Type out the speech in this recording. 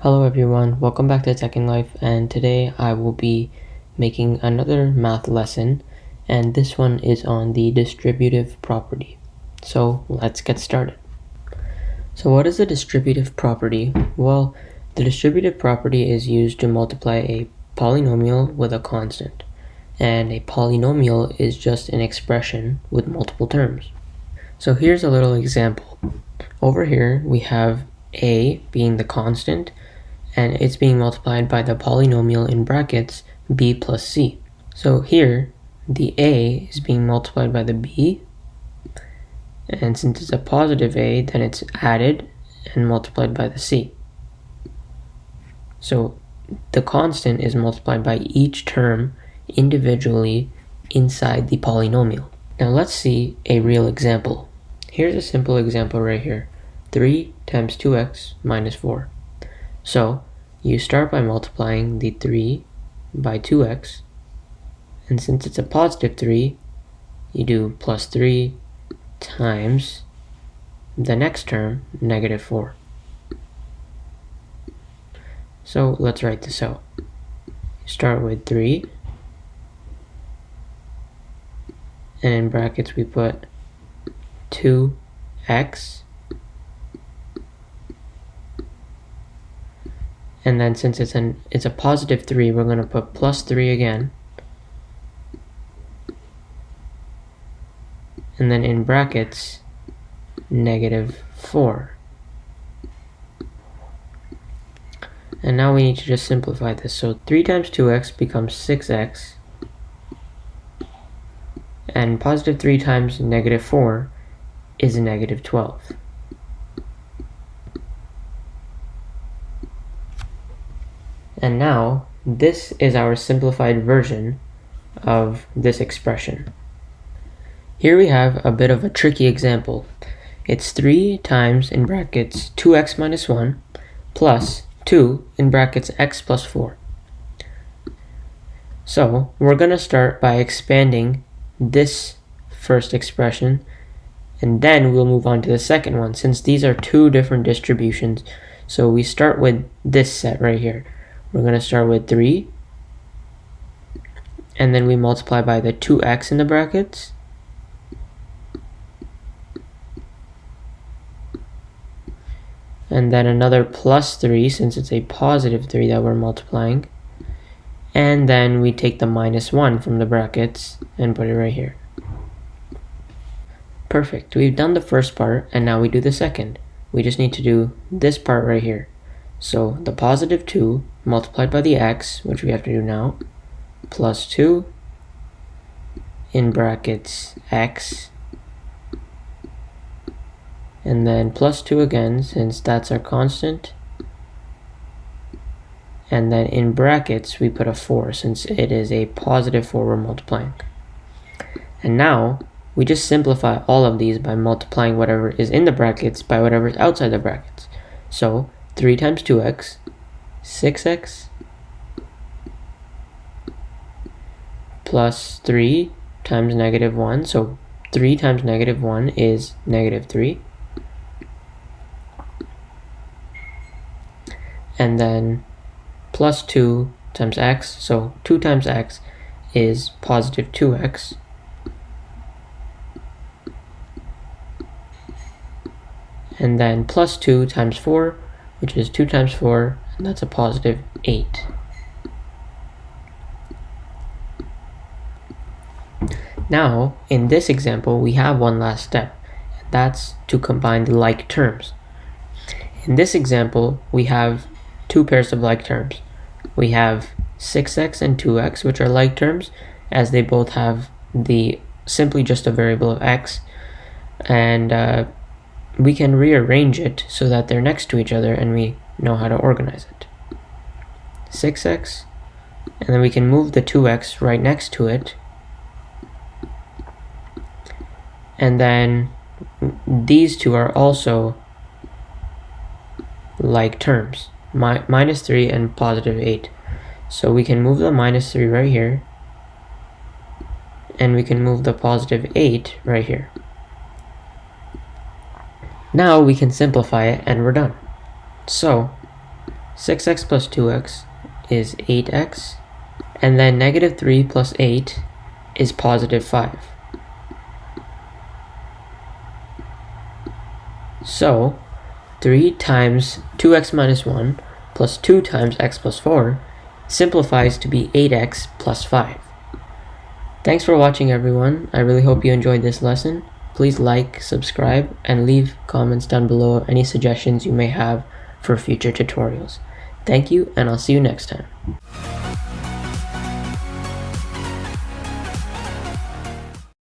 Hello everyone, welcome back to TekkinLife, and today I will be making another math lesson, and this one is on the distributive property. So let's get started. So what is a distributive property? Well, the distributive property is used to multiply a polynomial with a constant, and a polynomial is just an expression with multiple terms. So here's a little example. Over here we have a being the constant, and it's being multiplied by the polynomial in brackets b plus c. So here, the a is being multiplied by the b, and since it's a positive a, then it's added and multiplied by the c. So the constant is multiplied by each term individually inside the polynomial. Now let's see a real example. Here's a simple example right here. 3 times 2x minus 4. So you start by multiplying the 3 by 2x, and since it's a positive 3, you do plus 3 times the next term, negative 4. So let's write this out. Start with 3, and in brackets we put 2x, and then since it's a positive 3, we're going to put plus 3 again, and then in brackets negative 4. And now we need to just simplify this. So 3 times 2x becomes 6x, and positive 3 times negative 4 is a negative 12. And now this is our simplified version of this expression. Here we have a bit of a tricky example. It's 3 times in brackets 2x minus 1 plus 2 in brackets x plus 4. So we're going to start by expanding this first expression, and then we'll move on to the second one, since these are two different distributions. So we start with this set right here. We're going to start with 3, and then we multiply by the 2x in the brackets, and then another plus 3 since it's a positive 3 that we're multiplying, and then we take the minus 1 from the brackets and put it right here. Perfect, we've done the first part, and now we do the second. We just need to do this part right here. So the positive 2 multiplied by the x, which we have to do now, plus 2 in brackets x, and then plus 2 again since that's our constant, and then in brackets we put a 4 since it is a positive 4 we're multiplying. And now we just simplify all of these by multiplying whatever is in the brackets by whatever is outside the brackets. So 3 times 2x, 6x, plus 3 times negative 1, so 3 times negative 1 is negative 3, and then plus 2 times x, so 2 times x is positive 2x, and then plus 2 times 4, which is 2 times 4, and that's a positive 8. Now, in this example, we have one last step, and that's to combine the like terms. In this example, we have two pairs of like terms. We have 6x and 2x, which are like terms, as they both have simply just a variable of x, and we can rearrange it so that they're next to each other and we know how to organize it. 6x, and then we can move the 2x right next to it, and then these two are also like terms, minus 3 and positive 8. So we can move the minus 3 right here, and we can move the positive 8 right here. Now we can simplify it and we're done. So 6x plus 2x is 8x, and then negative 3 plus 8 is positive 5. So 3 times 2x minus 1 plus 2 times x plus 4 simplifies to be 8x plus 5. Thanks for watching, everyone. I really hope you enjoyed this lesson. Please like, subscribe, and leave comments down below any suggestions you may have for future tutorials. Thank you, and I'll see you next time.